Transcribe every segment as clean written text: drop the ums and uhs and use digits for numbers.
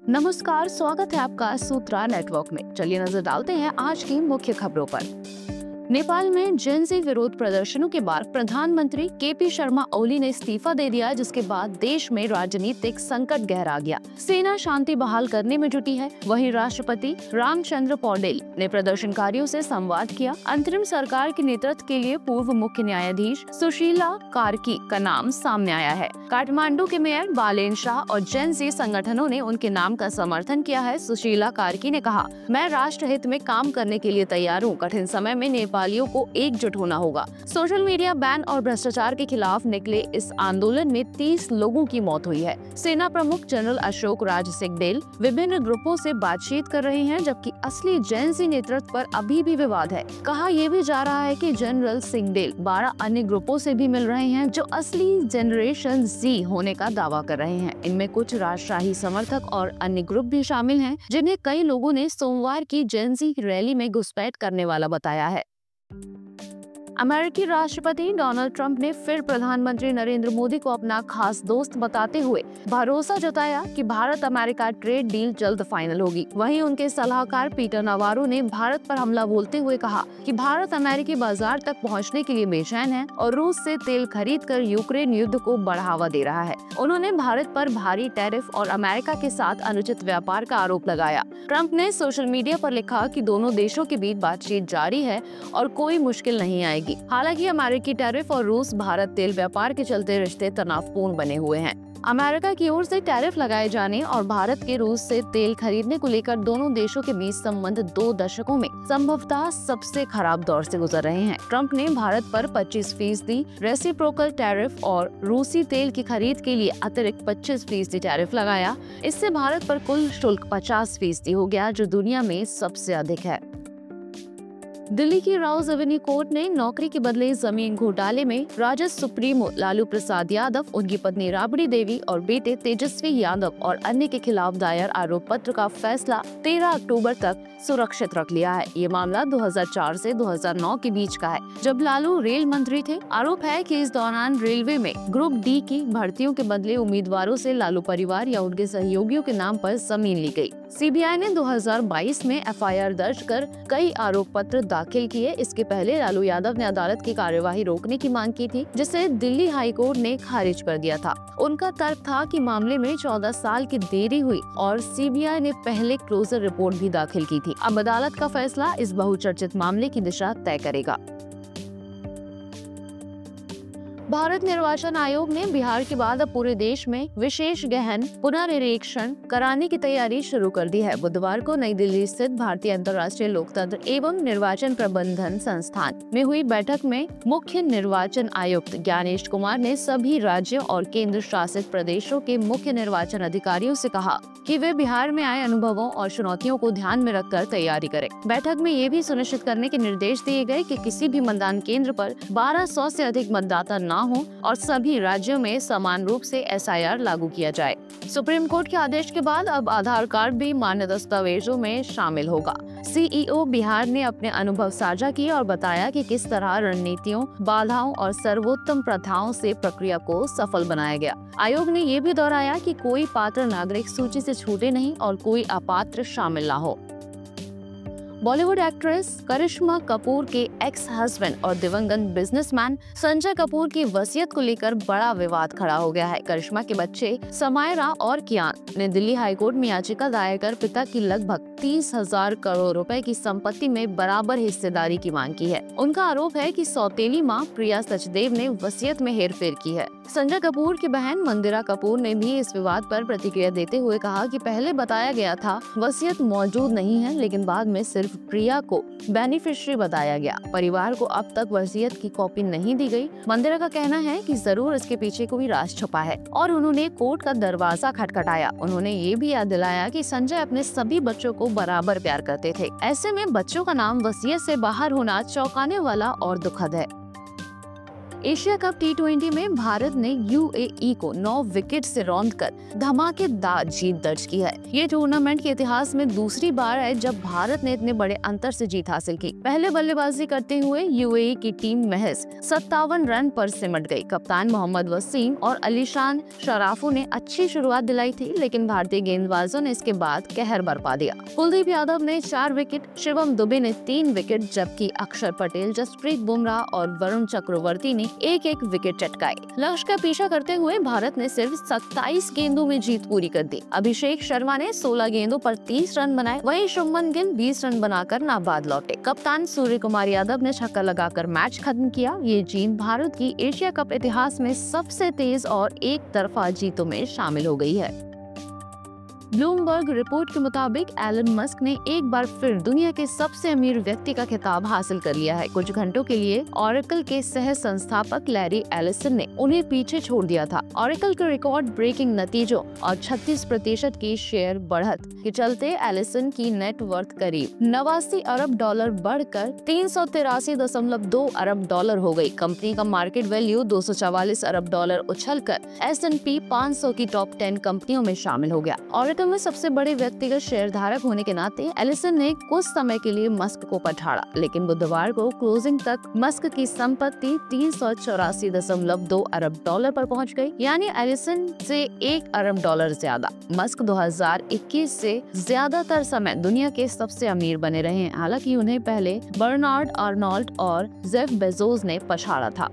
नमस्कार, स्वागत है आपका सूत्रा नेटवर्क में। चलिए नजर डालते हैं आज की मुख्य खबरों पर। नेपाल में जेन ज़ी विरोध प्रदर्शनों के बाद प्रधानमंत्री केपी शर्मा ओली ने इस्तीफा दे दिया, जिसके बाद देश में राजनीतिक संकट गहरा गया। सेना शांति बहाल करने में जुटी है। वहीं राष्ट्रपति रामचंद्र पौडेल ने प्रदर्शनकारियों से संवाद किया। अंतरिम सरकार के नेतृत्व के लिए पूर्व मुख्य न्यायाधीश सुशीला कार्की का नाम सामने आया है। काठमांडू के मेयर बालेन शाह और जेन ज़ी संगठनों ने उनके नाम का समर्थन किया है। सुशीला कार्की ने कहा, मैं राष्ट्र हित में काम करने के लिए तैयार हूँ। कठिन समय में नेपालियों को एकजुट होना होगा। सोशल मीडिया बैन और भ्रष्टाचार के खिलाफ निकले इस आंदोलन में 30 लोगों की मौत हुई है। सेना प्रमुख जनरल अशोक राज सिंहदेल विभिन्न ग्रुपों से बातचीत कर रहे हैं, जबकि असली जेन ज़ी नेतृत्व पर अभी भी विवाद है। कहा यह भी जा रहा है कि जनरल सिंहदेल 12 अन्य ग्रुपों से भी मिल रहे हैं, जो असली जनरेशन ज़ी होने का दावा कर रहे हैं। इनमें कुछ राजशाही समर्थक और अन्य ग्रुप भी शामिल हैं, जिन्हें कई लोगों ने सोमवार की जेन ज़ी रैली में घुसपैठ करने वाला बताया है। अमेरिकी राष्ट्रपति डोनाल्ड ट्रंप ने फिर प्रधानमंत्री नरेंद्र मोदी को अपना खास दोस्त बताते हुए भरोसा जताया कि भारत अमेरिका ट्रेड डील जल्द फाइनल होगी। वहीं उनके सलाहकार पीटर नावारो ने भारत पर हमला बोलते हुए कहा कि भारत अमेरिकी बाजार तक पहुंचने के लिए बेचैन है और रूस से तेल खरीद कर यूक्रेन युद्ध को बढ़ावा दे रहा है। उन्होंने भारत पर भारी टैरिफ और अमेरिका के साथ अनुचित व्यापार का आरोप लगाया। ट्रंप ने सोशल मीडिया पर लिखा कि दोनों देशों के बीच बातचीत जारी है और कोई मुश्किल नहीं आएगी। हालांकि अमेरिकी टैरिफ और रूस भारत तेल व्यापार के चलते रिश्ते तनावपूर्ण बने हुए हैं। अमेरिका की ओर से टैरिफ लगाए जाने और भारत के रूस से तेल खरीदने को लेकर दोनों देशों के बीच संबंध 2 दशकों में संभवतः सबसे खराब दौर से गुजर रहे हैं। ट्रंप ने भारत पर 25% रेसिप्रोकल टैरिफ और रूसी तेल की खरीद के लिए अतिरिक्त 25% टैरिफ लगाया। इससे भारत पर कुल शुल्क 50% हो गया, जो दुनिया में सबसे अधिक है। दिल्ली की राउज एवेन्यू कोर्ट ने नौकरी के बदले जमीन घोटाले में राजद सुप्रीमो लालू प्रसाद यादव, उनकी पत्नी राबड़ी देवी और बेटे तेजस्वी यादव और अन्य के खिलाफ दायर आरोप पत्र का फैसला 13 अक्टूबर तक सुरक्षित रख लिया है। ये मामला 2004 से 2009 के बीच का है, जब लालू रेल मंत्री थे। आरोप है कि इस दौरान रेलवे में ग्रुप डी की भर्तियों के बदले उम्मीदवारों से लालू परिवार या उनके सहयोगियों के नाम पर जमीन ली गई। सीबीआई ने 2022 में एफआईआर दर्ज कर कई आरोप पत्र दाखिल किए। इसके पहले लालू यादव ने अदालत की कार्यवाही रोकने की मांग की थी, जिसे दिल्ली हाई कोर्ट ने खारिज कर दिया था। उनका तर्क था कि मामले में 14 साल की देरी हुई और सीबीआई ने पहले क्लोजर रिपोर्ट भी दाखिल की थी। अब अदालत का फैसला इस बहुचर्चित मामले की दिशा तय करेगा। भारत निर्वाचन आयोग ने बिहार के बाद अब पूरे देश में विशेष गहन पुनर्निरीक्षण कराने की तैयारी शुरू कर दी है। बुधवार को नई दिल्ली स्थित भारतीय अंतर्राष्ट्रीय लोकतंत्र एवं निर्वाचन प्रबंधन संस्थान में हुई बैठक में मुख्य निर्वाचन आयुक्त ज्ञानेश कुमार ने सभी राज्यों और केंद्र शासित प्रदेशों के मुख्य निर्वाचन अधिकारियों से कहा कि वे बिहार में आए अनुभवों और चुनौतियों को ध्यान में रखकर तैयारी करें। बैठक में ये भी सुनिश्चित करने के निर्देश दिए गए कि किसी भी मतदान केंद्र पर 1200 से अधिक मतदाता न हो और सभी राज्यों में समान रूप से एसआईआर लागू किया जाए। सुप्रीम कोर्ट के आदेश के बाद अब आधार कार्ड भी मान्य दस्तावेजों में शामिल होगा। सीईओ बिहार ने अपने अनुभव साझा किए और बताया कि किस तरह रणनीतियों, बाधाओं और सर्वोत्तम प्रथाओं से प्रक्रिया को सफल बनाया गया। आयोग ने ये भी दोहराया कि कोई पात्र नागरिक सूची से छूटे नहीं और कोई अपात्र शामिल न हो। बॉलीवुड एक्ट्रेस करिश्मा कपूर के एक्स हस्बैंड और दिवंगत बिजनेसमैन संजय कपूर की वसीयत को लेकर बड़ा विवाद खड़ा हो गया है। करिश्मा के बच्चे समायरा और कियान ने दिल्ली हाईकोर्ट में याचिका दायर कर पिता की लगभग 30,000 करोड़ रुपए की संपत्ति में बराबर हिस्सेदारी की मांग की है। उनका आरोप है कि सौतेली मां प्रिया सचदेव ने वसीयत में हेरफेर की है। संजय कपूर की बहन मंदिरा कपूर ने भी इस विवाद पर प्रतिक्रिया देते हुए कहा कि पहले बताया गया था वसीयत मौजूद नहीं है, लेकिन बाद में सिर्फ प्रिया को बेनिफिशियरी बताया गया। परिवार को अब तक वसीयत की कॉपी नहीं दी गई। मंदिरा का कहना है कि जरूर इसके पीछे कोई राज छुपा है और उन्होंने कोर्ट का दरवाजा खटखटाया। उन्होंने ये भी याद दिलाया कि संजय अपने सभी बच्चों को बराबर प्यार करते थे। ऐसे में बच्चों का नाम वसीयत से बाहर होना चौंकाने वाला और दुखद है। एशिया कप टी20 में भारत ने यूएई को 9 विकेट से रौंदकर धमाकेदार जीत दर्ज की है। ये टूर्नामेंट के इतिहास में दूसरी बार है जब भारत ने इतने बड़े अंतर से जीत हासिल की। पहले बल्लेबाजी करते हुए यूएई की टीम महज 57 रन पर सिमट गई। कप्तान मोहम्मद वसीम और अलीशान शराफू ने अच्छी शुरुआत दिलाई थी, लेकिन भारतीय गेंदबाजों ने इसके बाद कहर बरपा दिया। कुलदीप यादव ने 4 विकेट, शिवम दुबे ने 3 विकेट, जबकि अक्षर पटेल, जसप्रीत बुमराह और वरुण चक्रवर्ती ने एक विकेट चटकाए। लक्ष्य का पीछा करते हुए भारत ने सिर्फ 27 गेंदों में जीत पूरी कर दी। अभिषेक शर्मा ने 16 गेंदों पर 30 रन बनाए, वहीं शुभमन गिल 20 रन बनाकर नाबाद लौटे। कप्तान सूर्य कुमार यादव ने छक्का लगाकर मैच खत्म किया। ये जीत भारत की एशिया कप इतिहास में सबसे तेज और एक तरफा जीतों में शामिल हो गई है। ब्लूमबर्ग रिपोर्ट के मुताबिक एलन मस्क ने एक बार फिर दुनिया के सबसे अमीर व्यक्ति का खिताब हासिल कर लिया है। कुछ घंटों के लिए ऑरेकल के सह संस्थापक लैरी एलिसन ने उन्हें पीछे छोड़ दिया था। ऑरेकल के रिकॉर्ड ब्रेकिंग नतीजों और 36% की शेयर बढ़त के चलते एलिसन की नेटवर्थ करीब 89 अरब डॉलर बढ़कर 383.2 अरब डॉलर हो गई। कंपनी का मार्केट वैल्यू 244 अरब डॉलर उछलकर S&P 500 की टॉप 10 कंपनियों में शामिल हो गया। ऑरेकल में सबसे बड़े व्यक्तिगत शेयरधारक होने के नाते एलिसन ने कुछ समय के लिए मस्क को पछाड़ा, लेकिन बुधवार को क्लोजिंग तक मस्क की संपत्ति 384.2 अरब डॉलर पर पहुंच गई, यानी एलिसन से 1 अरब डॉलर ज्यादा। मस्क 2021 से ज्यादातर समय दुनिया के सबसे अमीर बने रहे हैं, हालांकि उन्हें पहले बर्नार्ड आर्नोल्ट और जेफ बेजोस ने पछाड़ा था।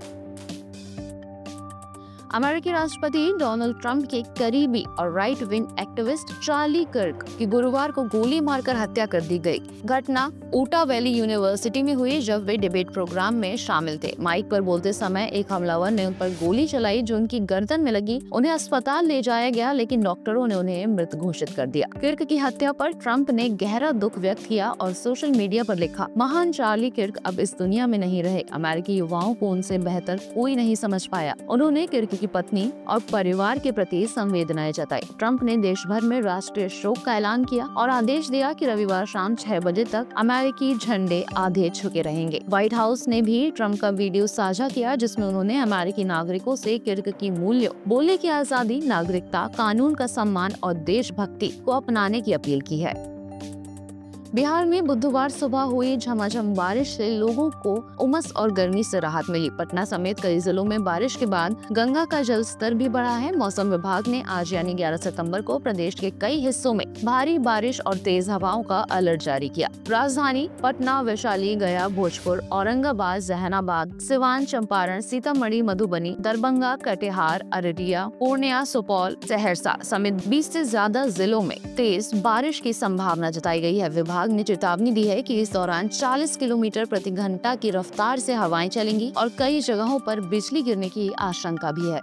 अमेरिकी राष्ट्रपति डोनाल्ड ट्रंप के करीबी और राइट विंग एक्टिविस्ट चार्ली कर्क की गुरुवार को गोली मारकर हत्या कर दी गई। घटना ऊटा वैली यूनिवर्सिटी में हुई जब वे डिबेट प्रोग्राम में शामिल थे। माइक पर बोलते समय एक हमलावर ने उन पर गोली चलाई जो उनकी गर्दन में लगी। उन्हें अस्पताल ले जाया गया, लेकिन डॉक्टरों ने उन्हें मृत घोषित कर दिया। किर्क की हत्या पर ट्रंप ने गहरा दुख व्यक्त किया और सोशल मीडिया पर लिखा, महान चार्ली किर्क अब इस दुनिया में नहीं रहे। अमेरिकी युवाओं को उनसे बेहतर कोई नहीं समझ पाया। उन्होंने किर्क की पत्नी और परिवार के प्रति संवेदनाएं जताई। ट्रंप ने देश भर में राष्ट्रीय शोक का ऐलान किया और आदेश दिया कि रविवार शाम 6 बजे तक अमेरिकी झंडे आधे झुके रहेंगे। व्हाइट हाउस ने भी ट्रंप का वीडियो साझा किया, जिसमें उन्होंने अमेरिकी नागरिकों से किर्क की मूल्यों, बोलने की आजादी, नागरिकता, कानून का सम्मान और देशभक्ति को अपनाने की अपील की है। बिहार में बुधवार सुबह हुई झमाझम बारिश से लोगों को उमस और गर्मी से राहत मिली। पटना समेत कई जिलों में बारिश के बाद गंगा का जल स्तर भी बढ़ा है। मौसम विभाग ने आज यानी 11 सितंबर को प्रदेश के कई हिस्सों में भारी बारिश और तेज हवाओं का अलर्ट जारी किया। राजधानी पटना, वैशाली, गया, भोजपुर, औरंगाबाद, जहानाबाद, सिवान, चंपारण, सीतामढ़ी, मधुबनी, दरभंगा, कटिहार, अररिया, पूर्णिया, सुपौल, सहरसा समेत 20 से ज्यादा जिलों में तेज बारिश की संभावना जताई गई है। विभाग ने चेतावनी दी है कि इस दौरान 40 किलोमीटर प्रति घंटा की रफ्तार से हवाएं चलेंगी और कई जगहों पर बिजली गिरने की आशंका भी है।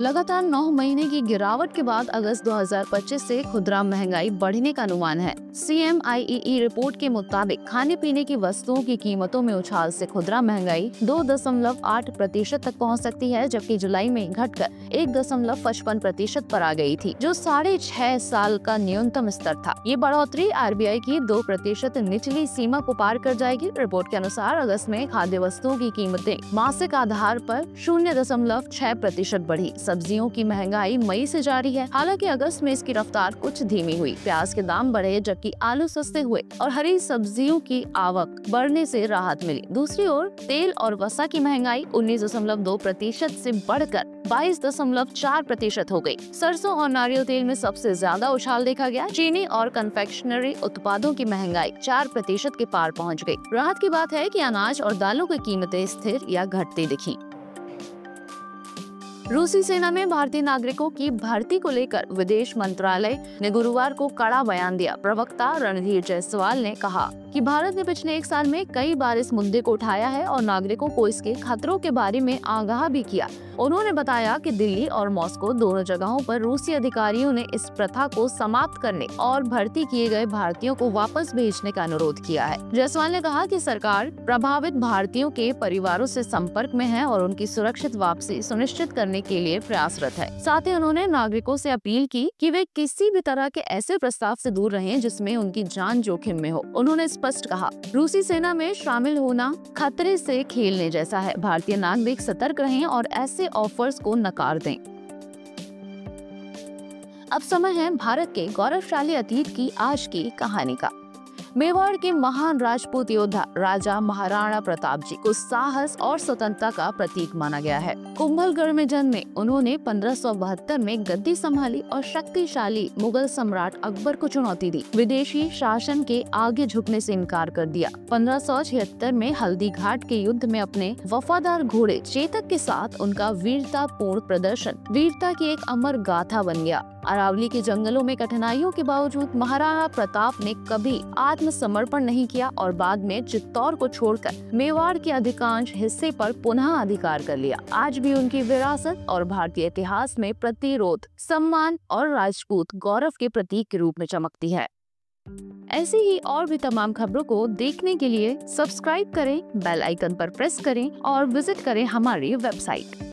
लगातार 9 महीने की गिरावट के बाद अगस्त 2025 से खुदरा महंगाई बढ़ने का अनुमान है। CMIEE रिपोर्ट के मुताबिक खाने पीने की वस्तुओं की कीमतों में उछाल से खुदरा महंगाई 2.8% तक पहुंच सकती है, जबकि जुलाई में घटकर 1.55% पर आ गई थी, जो 6.5 साल का न्यूनतम स्तर था। ये बढ़ोतरी RBI की 2% निचली सीमा को पार कर जाएगी। रिपोर्ट के अनुसार अगस्त में खाद्य वस्तुओं की कीमतें मासिक आधार पर 0.6% बढ़ी। सब्जियों की महंगाई मई से जारी है, हालांकि अगस्त में इसकी रफ्तार कुछ धीमी हुई। प्याज के दाम बढ़े जबकि आलू सस्ते हुए और हरी सब्जियों की आवक बढ़ने से राहत मिली। दूसरी ओर तेल और वसा की महंगाई 19.2% से बढ़कर 22.4% हो गई। सरसों और नारियल तेल में सबसे ज्यादा उछाल देखा गया। चीनी और कन्फेक्शनरी उत्पादों की महंगाई 4% के पार पहुंच गई। राहत की बात है कि अनाज और दालों की कीमतें स्थिर या घटती दिखी। रूसी सेना में भारतीय नागरिकों की भर्ती को लेकर विदेश मंत्रालय ने गुरुवार को कड़ा बयान दिया। प्रवक्ता रणधीर जायसवाल ने कहा कि भारत ने पिछले 1 साल में कई बार इस मुद्दे को उठाया है और नागरिकों को इसके खतरों के बारे में आगाह भी किया। उन्होंने बताया कि दिल्ली और मॉस्को दोनों जगहों पर रूसी अधिकारियों ने इस प्रथा को समाप्त करने और भर्ती किए गए भारतीयों को वापस भेजने का अनुरोध किया है। जायसवाल ने कहा कि सरकार प्रभावित भारतीयों के परिवारों से संपर्क में है और उनकी सुरक्षित वापसी सुनिश्चित करने के लिए प्रयासरत है। साथ ही उन्होंने नागरिकों से अपील की कि वे किसी भी तरह के ऐसे प्रस्ताव से दूर रहें जिसमें उनकी जान जोखिम में हो। उन्होंने स्पष्ट कहा, रूसी सेना में शामिल होना खतरे से खेलने जैसा है। भारतीय नागरिक सतर्क रहें और ऐसे ऑफर्स को नकार दें। अब समय है भारत के गौरवशाली अतीत की आज की कहानी का। मेवाड़ के महान राजपूत योद्धा राजा महाराणा प्रताप जी को साहस और स्वतंत्रता का प्रतीक माना गया है। कुंभलगढ़ में जन्मे उन्होंने 1572 में गद्दी संभाली और शक्तिशाली मुगल सम्राट अकबर को चुनौती दी। विदेशी शासन के आगे झुकने से इनकार कर दिया। 1576 में हल्दी घाट के युद्ध में अपने वफादार घोड़े चेतक के साथ उनका वीरतापूर्ण प्रदर्शन वीरता की एक अमर गाथा बन गया। अरावली के जंगलों में कठिनाइयों के बावजूद महाराणा प्रताप ने कभी आत्मसमर्पण नहीं किया और बाद में चित्तौड़ को छोड़कर मेवाड़ के अधिकांश हिस्से पर पुनः अधिकार कर लिया। आज भी उनकी विरासत और भारतीय इतिहास में प्रतिरोध, सम्मान और राजपूत गौरव के प्रतीक के रूप में चमकती है। ऐसी ही और भी तमाम खबरों को देखने के लिए सब्सक्राइब करें, बेल आइकन पर प्रेस करें और विजिट करें हमारी वेबसाइट।